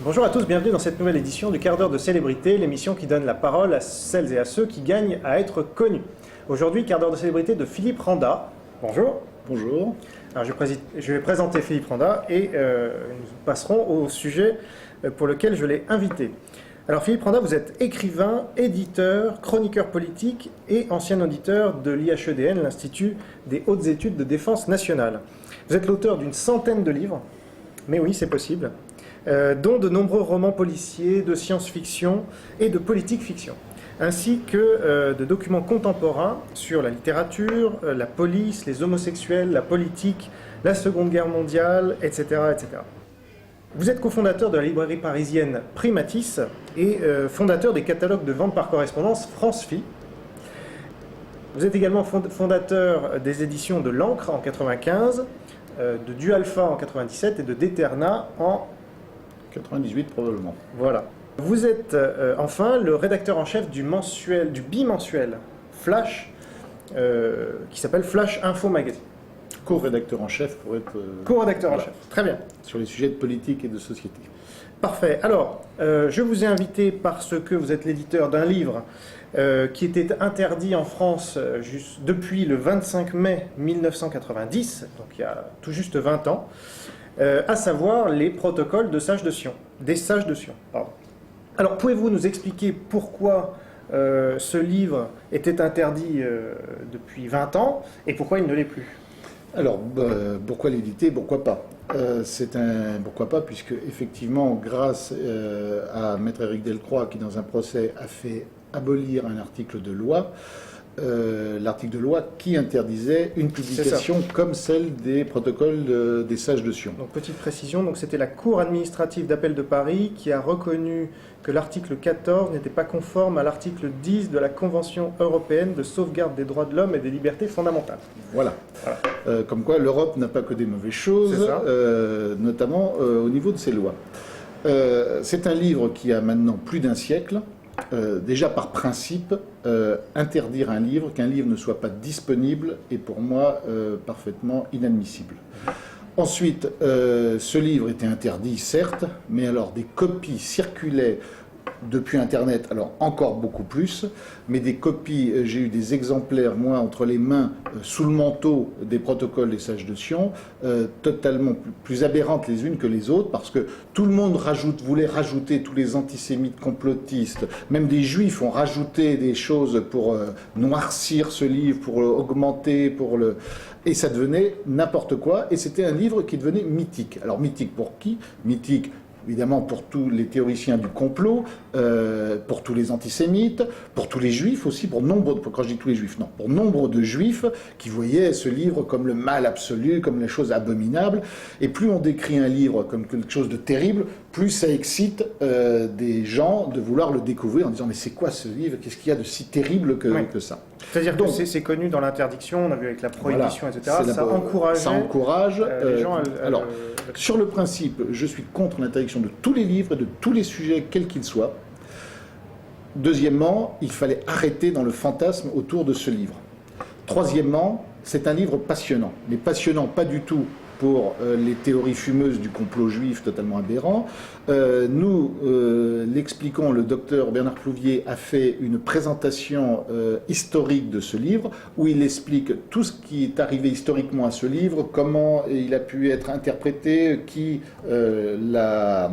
Bonjour à tous, bienvenue dans cette nouvelle édition du quart d'heure de célébrité, l'émission qui donne la parole à celles et à ceux qui gagnent à être connus. Aujourd'hui, quart d'heure de célébrité de Philippe Randa. Bonjour. Bonjour. Alors, je vais présenter Philippe Randa et nous passerons au sujet pour lequel je l'ai invité. Alors Philippe Randa, vous êtes écrivain, éditeur, chroniqueur politique et ancien auditeur de l'IHEDN, l'Institut des hautes études de défense nationale. Vous êtes l'auteur d'une centaine de livres, mais oui, c'est possible, dont de nombreux romans policiers, de science-fiction et de politique-fiction, ainsi que de documents contemporains sur la littérature, la police, les homosexuels, la politique, la Seconde Guerre mondiale, etc. etc. Vous êtes cofondateur de la librairie parisienne Primatis et fondateur des catalogues de vente par correspondance France-Phi. Vous êtes également fondateur des éditions de l'Ancre en 1995, de Du Alpha en 1997 et de D'Eterna en 98 probablement. Voilà. Vous êtes enfin le rédacteur en chef du bimensuel Flash, qui s'appelle Flash Info Magazine. Co-rédacteur en chef pour être... Co-rédacteur en chef, très bien. Sur les sujets de politique et de société. Parfait. Alors, je vous ai invité parce que vous êtes l'éditeur d'un livre qui était interdit en France depuis le 25 mai 1990, donc il y a tout juste 20 ans, à savoir les protocoles de Sages de Sion, des Sages de Sion. Pardon. Alors, pouvez-vous nous expliquer pourquoi ce livre était interdit depuis 20 ans et pourquoi il ne l'est plus ? Alors, pourquoi l'éditer? Pourquoi pas? Pourquoi pas, puisque effectivement, grâce à Maître Éric Delcroix, qui dans un procès a fait abolir un article de loi, l'article de loi qui interdisait une publication comme celle des protocoles des Sages de Sion. Donc, petite précision, donc c'était la Cour administrative d'appel de Paris qui a reconnu que l'article 14 n'était pas conforme à l'article 10 de la Convention européenne de sauvegarde des droits de l'homme et des libertés fondamentales. Voilà. Comme quoi l'Europe n'a pas que des mauvaises choses, notamment au niveau de ses lois. C'est un livre qui a maintenant plus d'un siècle. Déjà par principe, interdire qu'un livre ne soit pas disponible est pour moi parfaitement inadmissible. Ensuite, ce livre était interdit, certes, mais alors des copies circulaient depuis Internet, alors encore beaucoup plus, mais des copies, j'ai eu des exemplaires, moi, entre les mains, sous le manteau des protocoles des Sages de Sion, totalement plus aberrantes les unes que les autres, parce que tout le monde voulait rajouter, tous les antisémites complotistes, même des juifs ont rajouté des choses pour noircir ce livre, pour augmenter, et ça devenait n'importe quoi, et c'était un livre qui devenait mythique. Alors mythique pour qui? Mythique évidemment pour tous les théoriciens du complot, pour tous les antisémites, pour tous les juifs aussi, quand je dis tous les juifs, non, pour nombre de juifs qui voyaient ce livre comme le mal absolu, comme la chose abominable. Et plus on décrit un livre comme quelque chose de terrible, plus ça excite des gens de vouloir le découvrir en disant « mais c'est quoi ce livre? Qu'est-ce qu'il y a de si terrible que ça ?» C'est-à-dire que c'est connu dans l'interdiction, on a vu avec la prohibition, voilà, etc. Ça encourage les gens à... Alors, sur le principe, je suis contre l'interdiction de tous les livres et de tous les sujets, quels qu'ils soient. Deuxièmement, il fallait arrêter dans le fantasme autour de ce livre. Troisièmement, c'est un livre passionnant, mais passionnant pas du tout pour les théories fumeuses du complot juif totalement aberrant. Nous l'expliquons, le docteur Bernard Plouvier a fait une présentation historique de ce livre, où il explique tout ce qui est arrivé historiquement à ce livre, comment il a pu être interprété, qui l'a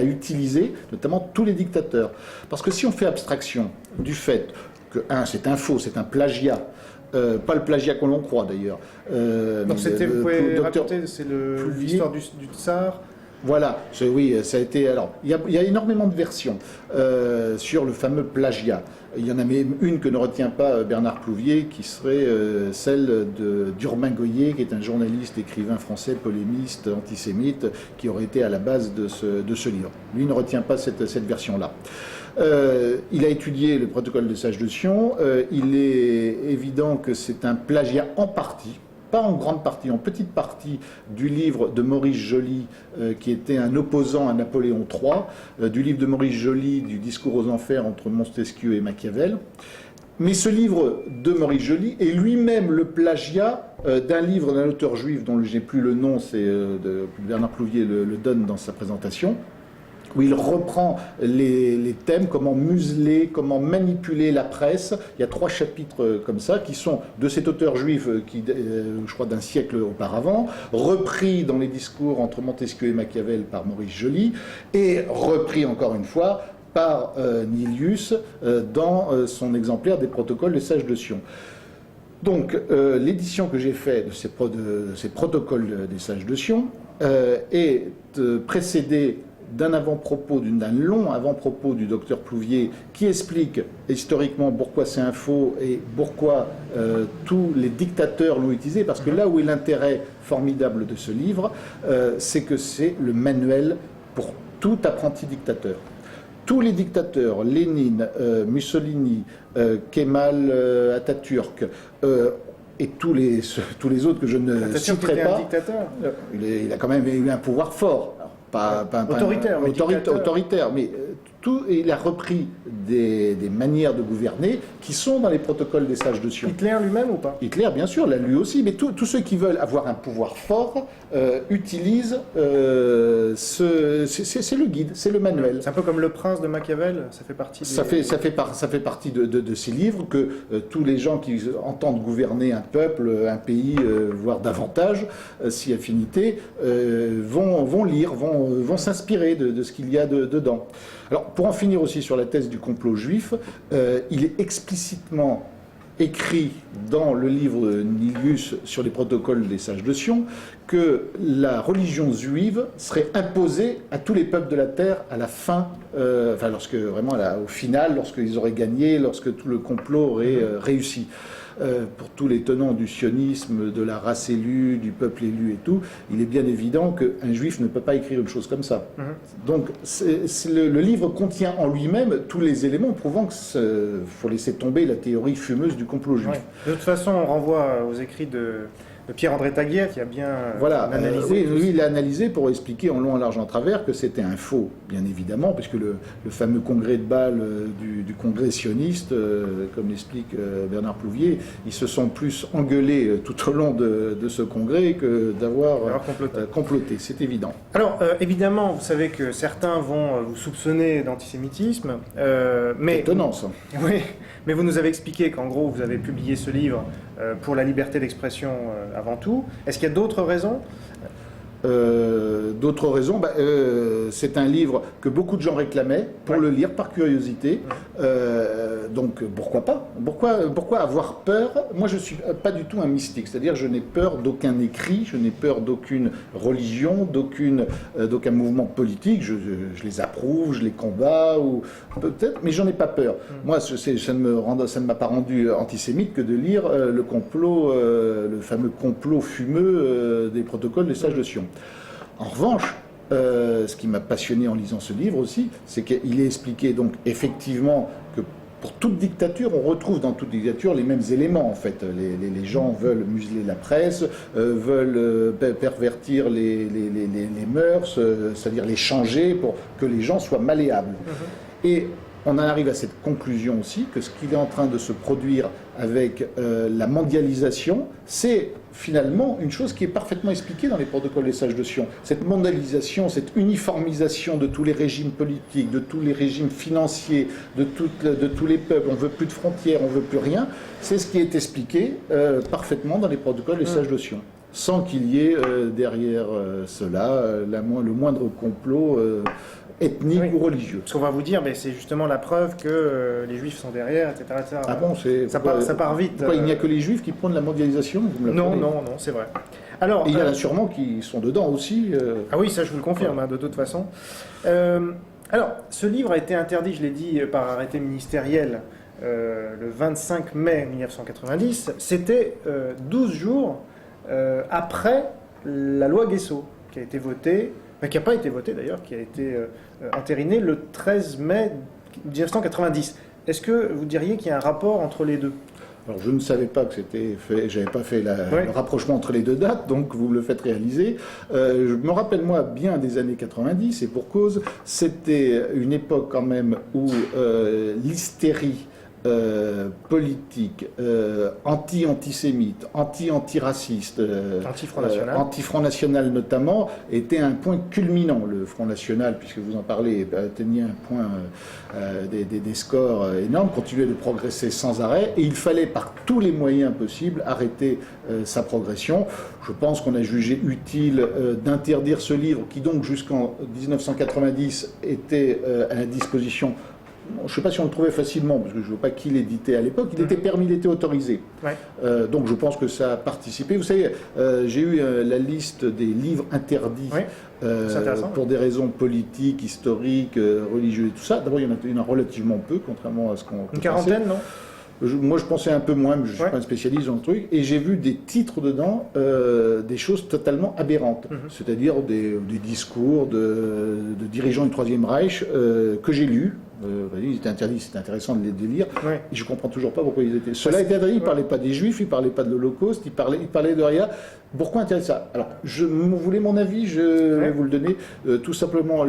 utilisé, notamment tous les dictateurs. Parce que si on fait abstraction du fait que, c'est un faux, c'est un plagiat, pas le plagiat qu'on l'on croit d'ailleurs. Donc vous pouvez raconter, c'est l'histoire du tsar. Voilà, oui, ça a été... Alors, il y a énormément de versions sur le fameux plagiat. Il y en a même une que ne retient pas Bernard Plouvier, qui serait celle d'Urbain Goyer, qui est un journaliste, écrivain français, polémiste, antisémite, qui aurait été à la base de ce livre. Lui ne retient pas cette version-là. Il a étudié le protocole de Sages de Sion. Il est évident que c'est un plagiat en partie, pas en grande partie, en petite partie du livre de Maurice Joly, qui était un opposant à Napoléon III, du livre de Maurice Joly, du discours aux enfers entre Montesquieu et Machiavel. Mais ce livre de Maurice Joly est lui-même le plagiat d'un livre d'un auteur juif dont je n'ai plus le nom, c'est Bernard Plouvier le donne dans sa présentation, où il reprend les thèmes, comment museler, comment manipuler la presse. Il y a 3 chapitres comme ça, qui sont de cet auteur juif, je crois d'un siècle auparavant, repris dans les discours entre Montesquieu et Machiavel par Maurice Joly, et repris encore une fois par Nilius dans son exemplaire des protocoles des sages de Sion. Donc, l'édition que j'ai faite de ces protocoles des sages de Sion est précédée d'un long avant-propos du docteur Plouvier qui explique historiquement pourquoi c'est un faux et pourquoi tous les dictateurs l'ont utilisé, parce que là où est l'intérêt formidable de ce livre, c'est que c'est le manuel pour tout apprenti dictateur. Tous les dictateurs, Lénine, Mussolini, Kemal Atatürk, et tous les autres que je ne citerai pas, il a quand même eu un pouvoir fort. Pas autoritaire, mais il a repris des manières de gouverner qui sont dans les protocoles des sages de Sion. Hitler lui-même ou pas? Hitler, bien sûr, l'a lui aussi, mais tous ceux qui veulent avoir un pouvoir fort utilisent c'est le guide, c'est le manuel. C'est un peu comme Le Prince de Machiavel, ça fait partie ça fait partie de ces livres que tous les gens qui entendent gouverner un peuple, un pays, voire davantage, si affinité, vont lire, vont s'inspirer de ce qu'il y a dedans. Alors, pour en finir aussi sur la thèse du complot juif, il est explicitement écrit dans le livre de Nilius sur les protocoles des sages de Sion que la religion juive serait imposée à tous les peuples de la terre à la fin, au final, lorsqu'ils auraient gagné, lorsque tout le complot aurait réussi. Pour tous les tenants du sionisme, de la race élue, du peuple élu et tout, il est bien évident qu'un juif ne peut pas écrire une chose comme ça. Donc le livre contient en lui-même tous les éléments prouvant qu'il faut laisser tomber la théorie fumeuse du complot juif. Ouais. De toute façon, on renvoie aux écrits de Pierre-André Taguier qui a bien analysé. Oui, il a analysé pour expliquer en long, en large, en travers que c'était un faux, bien évidemment, puisque le fameux congrès de Bâle du congrès sioniste, comme l'explique Bernard Plouvier, ils se sont plus engueulés tout au long de ce congrès que d'avoir comploté. C'est évident. Alors, évidemment, vous savez que certains vont vous soupçonner d'antisémitisme. Mais étonnant, ça. Oui, mais vous nous avez expliqué qu'en gros, vous avez publié ce livre pour la liberté d'expression avant tout. Est-ce qu'il y a d'autres raisons ? D'autres raisons, c'est un livre que beaucoup de gens réclamaient pour le lire par curiosité. Donc pourquoi pas ? Pourquoi avoir peur ? Moi, je suis pas du tout un mystique, c'est-à-dire je n'ai peur d'aucun écrit, je n'ai peur d'aucune religion, d'aucun mouvement politique. Je les approuve, je les combats, ou peut-être, mais j'en ai pas peur. Moi, ça ne m'a pas rendu antisémite que de lire le fameux complot fumeux des protocoles des sages de Sion. En revanche, ce qui m'a passionné en lisant ce livre aussi, c'est qu'il est expliqué donc effectivement que pour toute dictature, on retrouve dans toute dictature les mêmes éléments en fait. Les gens veulent museler la presse, veulent pervertir les mœurs, c'est-à-dire les changer pour que les gens soient malléables. Et on en arrive à cette conclusion aussi que ce qui est en train de se produire avec la mondialisation, c'est finalement une chose qui est parfaitement expliquée dans les protocoles des sages de Sion. Cette mondialisation, cette uniformisation de tous les régimes politiques, de tous les régimes financiers, de tous les peuples, on ne veut plus de frontières, on ne veut plus rien, c'est ce qui est expliqué parfaitement dans les protocoles des sages de Sion. Sans qu'il y ait derrière cela le moindre complot ethnique ou religieux. Parce qu'on va vous dire, mais c'est justement la preuve que les juifs sont derrière, etc. etc. Ah bon, ça part vite. Pourquoi il n'y a que les juifs qui prônent la mondialisation ? Non, c'est vrai. Alors, il y en a sûrement qui sont dedans aussi. Ah oui, ça je vous le confirme, de toute façon. Alors, ce livre a été interdit, je l'ai dit, par arrêté ministériel le 25 mai 1990. C'était 12 jours après la loi Guesso, qui a été votée, qui n'a pas été votée d'ailleurs, qui a été entérinée le 13 mai 1990. Est-ce que vous diriez qu'il y a un rapport entre les deux ? Alors je ne savais pas que c'était fait, j'avais pas fait le rapprochement entre les deux dates, donc vous me le faites réaliser. Je me rappelle moi bien des années 90, et pour cause, c'était une époque quand même où l'hystérie politique, anti-antisémite, anti-antiraciste, anti-Front National notamment, était un point culminant. Le Front National, puisque vous en parlez, atteignait un point des scores énormes, continuait de progresser sans arrêt, et il fallait par tous les moyens possibles arrêter sa progression. Je pense qu'on a jugé utile d'interdire ce livre qui donc jusqu'en 1990 était à la disposition. Je ne sais pas si on le trouvait facilement, parce que je ne veux pas qui l'éditait à l'époque. Il était permis, il était autorisé. Ouais. Donc je pense que ça a participé. Vous savez, j'ai eu la liste des livres interdits pour des raisons politiques, historiques, religieuses et tout ça. D'abord, il y en a relativement peu, contrairement à ce qu'on Une quarantaine, non ? Moi, je pensais un peu moins, mais je ne suis pas un spécialiste dans le truc. Et j'ai vu des titres dedans, des choses totalement aberrantes. C'est-à-dire des discours de dirigeants du Troisième Reich que j'ai lus. Ils étaient interdits, c'était intéressant de les lire. Ouais. Et je ne comprends toujours pas pourquoi ils étaient. Cela était interdit, ils ne parlaient pas des Juifs, ils ne parlaient pas de l'Holocauste, ils parlaient de rien. Pourquoi interdire ça? Alors, vous voulez mon avis, je vais vous le donner. Tout simplement,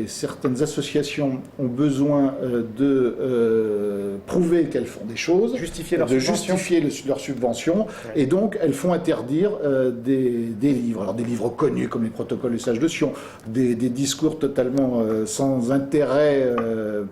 certaines associations ont besoin de prouver qu'elles font des choses, justifier leur subvention, et donc elles font interdire des livres. Alors, des livres connus comme les Protocoles des Sages de Sion, des discours totalement sans intérêt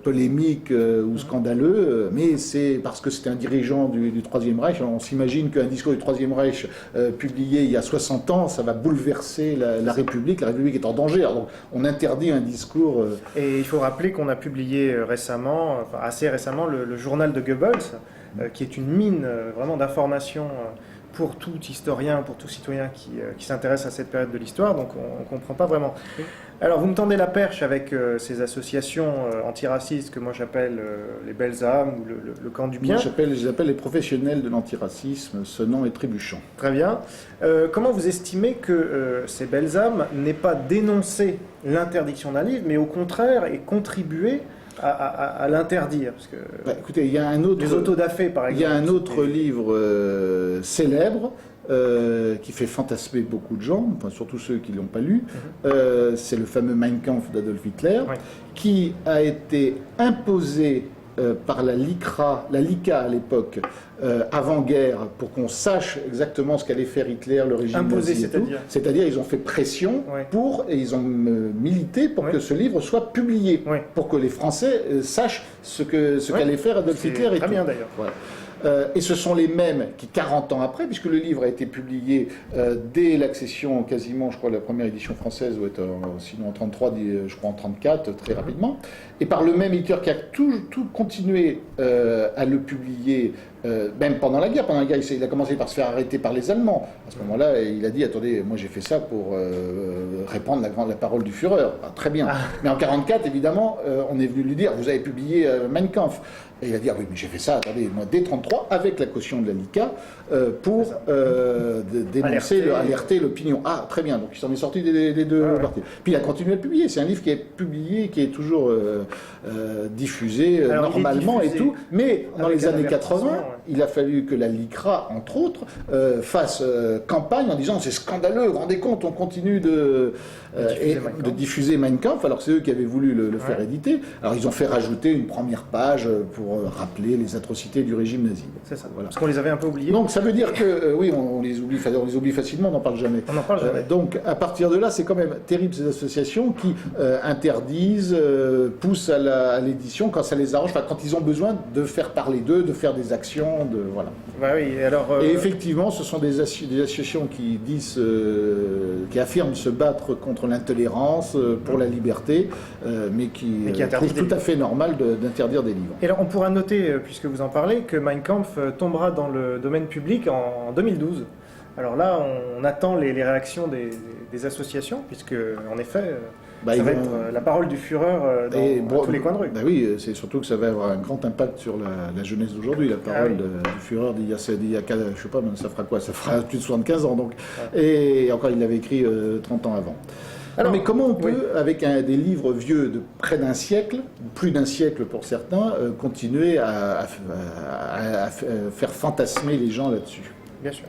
polémique ou scandaleux, mais c'est parce que c'était un dirigeant du Troisième Reich. On s'imagine qu'un discours du Troisième Reich publié il y a 60 ans, ça va bouleverser la République. La République est en danger. Alors, donc, on interdit un discours... Et il faut rappeler qu'on a publié récemment, assez récemment, le journal de Goebbels, qui est une mine vraiment d'informations pour tout historien, pour tout citoyen qui s'intéresse à cette période de l'histoire, donc on ne comprend pas vraiment. Alors vous me tendez la perche avec ces associations antiracistes que moi j'appelle les Belles âmes ou le camp du bien. Moi j'appelle les professionnels de l'antiracisme, sonnant et trébuchant. Très bien. Comment vous estimez que ces Belles âmes n'aient pas dénoncé l'interdiction d'un livre, mais au contraire aient contribué à l'interdire, parce que écoutez, il y a un autre, les autodafés par exemple. Il y a un autre livre célèbre qui fait fantasmer beaucoup de gens, enfin, surtout ceux qui ne l'ont pas lu. C'est le fameux Mein Kampf d'Adolf Hitler, qui a été imposé par la LICA à l'époque, avant-guerre, pour qu'on sache exactement ce qu'allait faire Hitler, le régime nazi. C'est-à-dire ils ont fait pression et ils ont milité pour que ce livre soit publié, pour que les Français sachent ce qu'allait faire Adolf Hitler. Très bien d'ailleurs. Voilà. Et ce sont les mêmes qui, 40 ans après, puisque le livre a été publié dès l'accession, quasiment, je crois, la première édition française, doit être sinon en 33, je crois en 34, très rapidement, et par le même éditeur qui a tout continué à le publier, même pendant la guerre. Pendant la guerre, il a commencé par se faire arrêter par les Allemands. À ce moment-là, il a dit, attendez, moi j'ai fait ça pour répandre la parole du Führer. Ah, très bien. Mais en 44, évidemment, on est venu lui dire, vous avez publié Mein Kampf. Et il a dit, ah oui, mais j'ai fait ça, attendez, moi, dès 1933, avec la caution de la LICA, pour dénoncer, alerter l'opinion. Ah, très bien, donc il s'en est sorti des deux parties. Puis il a continué à le publier. C'est un livre qui est publié, qui est toujours diffusé normalement et tout. Mais dans les années 80, il a fallu que la LICRA, entre autres, fasse campagne en disant, c'est scandaleux, vous vous rendez compte, on continue de diffuser Mein Kampf, alors que c'est eux qui avaient voulu le faire éditer. Alors ils ont fait rajouter une première page pour rappeler les atrocités du régime nazi. C'est ça, parce qu'on les avait un peu oubliés. Donc ça veut dire que, oui, on les oublie facilement, on n'en parle jamais. On n'en parle jamais. Donc à partir de là, c'est quand même terrible ces associations qui interdisent, poussent à l'édition quand ça les arrange, quand ils ont besoin de faire parler d'eux, de faire des actions, voilà. Bah oui, alors, et effectivement, ce sont des associations qui disent, qui affirment se battre contre l'intolérance, pour la liberté, mais qui trouvent tout à fait normal d'interdire des livres. Et alors, on pourra noter, puisque vous en parlez, que Mein Kampf tombera dans le domaine public en 2012. Alors là, on attend les réactions des associations, puisque, en effet, ça va être la parole du Führer dans tous les coins de rue. Bah oui, c'est surtout que ça va avoir un grand impact sur la jeunesse d'aujourd'hui. La parole du Führer d'il y a, je sais pas, ça fera quoi? Ça fera plus de 75 ans. Donc. Et encore, il l'avait écrit 30 ans avant. Alors, mais comment on peut, avec des livres vieux de près d'un siècle, plus d'un siècle pour certains, continuer à faire fantasmer les gens là-dessus? Bien sûr.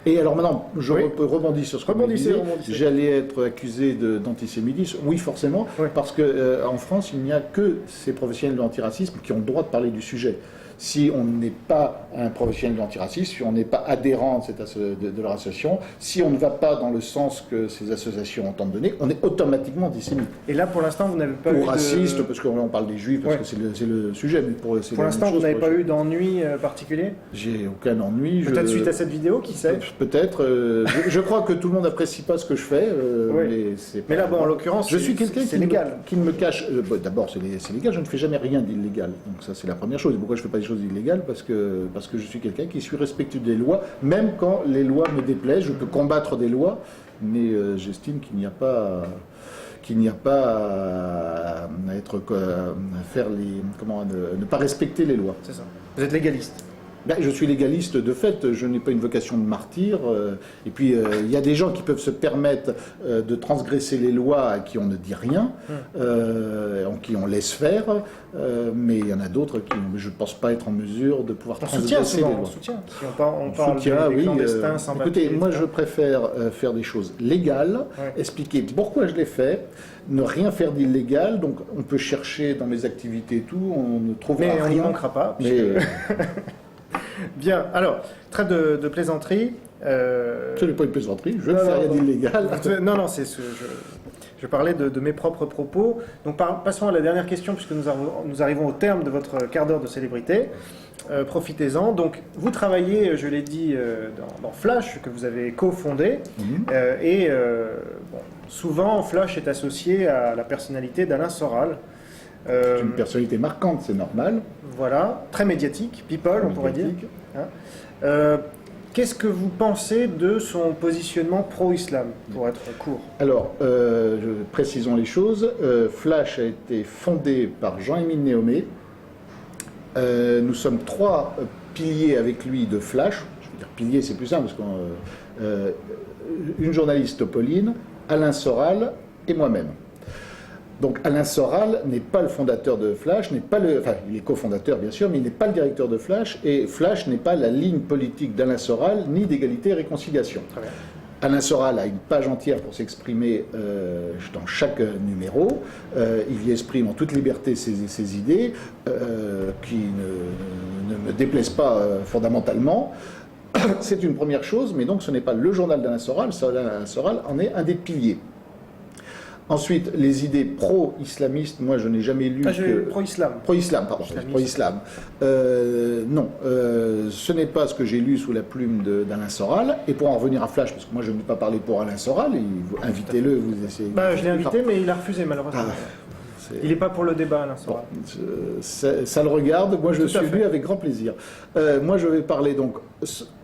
Et alors maintenant, je rebondis sur ce que vous disiez. J'allais être accusé d'antisémitisme. Oui, forcément, parce qu'en France, il n'y a que ces professionnels de l'antiracisme qui ont le droit de parler du sujet. Si on n'est pas un professionnel de l'antiracisme, si on n'est pas adhérent de leur association, si on ne va pas dans le sens que ces associations entendent donner, on est automatiquement antisémite. Et là, pour l'instant, vous n'avez pas eu raciste, parce qu'on parle des juifs, parce que c'est le sujet. Mais pour l'instant, vous n'avez pas eu d'ennui particulier? J'ai aucun ennui. Peut-être suite à cette vidéo, qui sait? Peut-être. Je crois que tout le monde n'apprécie pas ce que je fais. Mais là, bon, en l'occurrence, je suis quelqu'un qui ne me cache... D'abord, c'est légal, je ne fais jamais rien d'illégal. Donc ça, c'est la première chose. Pourquoi je ne fais pas des choses illégales? Parce que je suis quelqu'un qui suis respectueux des lois, même quand les lois me déplaisent. Je peux combattre des lois, mais j'estime qu'il n'y a pas à ne pas respecter les lois. C'est ça. Vous êtes légaliste? Je suis légaliste de fait, je n'ai pas une vocation de martyr. Et puis, il y a des gens qui peuvent se permettre de transgresser les lois à qui on ne dit rien, qui on laisse faire. Mais il y en a d'autres qui, je ne pense pas être en mesure de pouvoir transgresser les lois. On soutient. Si on parle des clandestins sans écoutez, moi je préfère faire des choses légales, expliquer pourquoi je les fais, ne rien faire d'illégal. Donc on peut chercher dans mes activités et tout, on ne trouvera rien. Mais on n'y manquera pas. Bien, alors, trêve de plaisanterie. Ce n'est pas une plaisanterie, je ne fais rien d'illégal. Non, je parlais de mes propres propos. Donc passons à la dernière question, puisque nous arrivons au terme de votre quart d'heure de célébrité. Profitez-en. Donc, vous travaillez, je l'ai dit, dans Flash, que vous avez cofondé. Souvent, Flash est associé à la personnalité d'Alain Soral. C'est une personnalité marquante, c'est normal. Voilà, très médiatique, people, on pourrait dire. Qu'est-ce que vous pensez de son positionnement pro-islam, pour être court? Alors, précisons les choses. Flash a été fondé par Jean-Émile Néomé. Nous sommes 3 piliers avec lui de Flash. Je veux dire piliers, c'est plus simple, parce une journaliste, Pauline, Alain Soral et moi-même. Donc Alain Soral n'est pas le fondateur de Flash, il est cofondateur bien sûr, mais il n'est pas le directeur de Flash, et Flash n'est pas la ligne politique d'Alain Soral, ni d'égalité et réconciliation. Très bien. Alain Soral a une page entière pour s'exprimer dans chaque numéro. Il y exprime en toute liberté ses idées, qui ne me déplaisent pas fondamentalement. C'est une première chose, mais donc ce n'est pas le journal d'Alain Soral, Alain Soral en est un des piliers. Ensuite, les idées pro-islamistes, moi je n'ai jamais lu que... Pro-islam. Pro-islam, pardon. Pro-islam. Non, ce n'est pas ce que j'ai lu sous la plume d'Alain Soral. Et pour en revenir à Flash, parce que moi je ne veux pas parler pour Alain Soral, invitez-le, vous essayez... je l'ai invité, mais il a refusé malheureusement. Il n'est pas pour le débat, Alain Soral. Ça le regarde, moi je suis venu avec grand plaisir. Moi je vais parler donc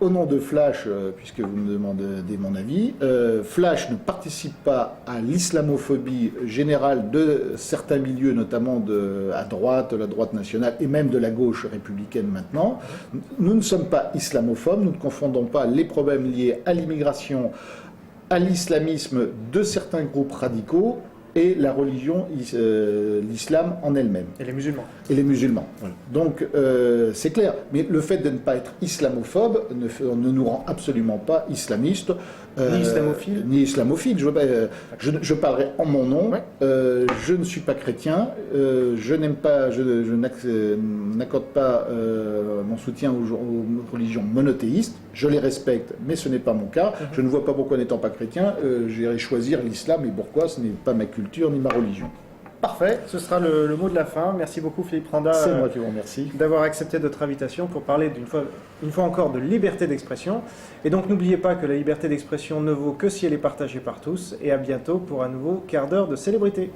au nom de Flash, puisque vous me demandez mon avis. Flash ne participe pas à l'islamophobie générale de certains milieux, notamment à droite, la droite nationale et même de la gauche républicaine maintenant. Nous ne sommes pas islamophobes, nous ne confondons pas les problèmes liés à l'immigration, à l'islamisme de certains groupes radicaux et la religion, l'islam en elle-même. Et les musulmans. Et les musulmans. Voilà. Donc, c'est clair. Mais le fait de ne pas être islamophobe ne nous rend absolument pas islamistes. Ni islamophile. Ni islamophile. Je parlerai en mon nom. Ouais. Je ne suis pas chrétien. Je n'accorde pas mon soutien aux religions monothéistes. Je les respecte, mais ce n'est pas mon cas. Je ne vois pas pourquoi, n'étant pas chrétien, j'irai choisir l'islam et pourquoi. Ce n'est pas ma culture ni ma religion. Parfait, ce sera le mot de la fin. Merci beaucoup Philippe Randa. C'est moi qui vous remercie. D'avoir accepté notre invitation pour parler une fois encore de liberté d'expression. Et donc n'oubliez pas que la liberté d'expression ne vaut que si elle est partagée par tous. Et à bientôt pour un nouveau quart d'heure de célébrité.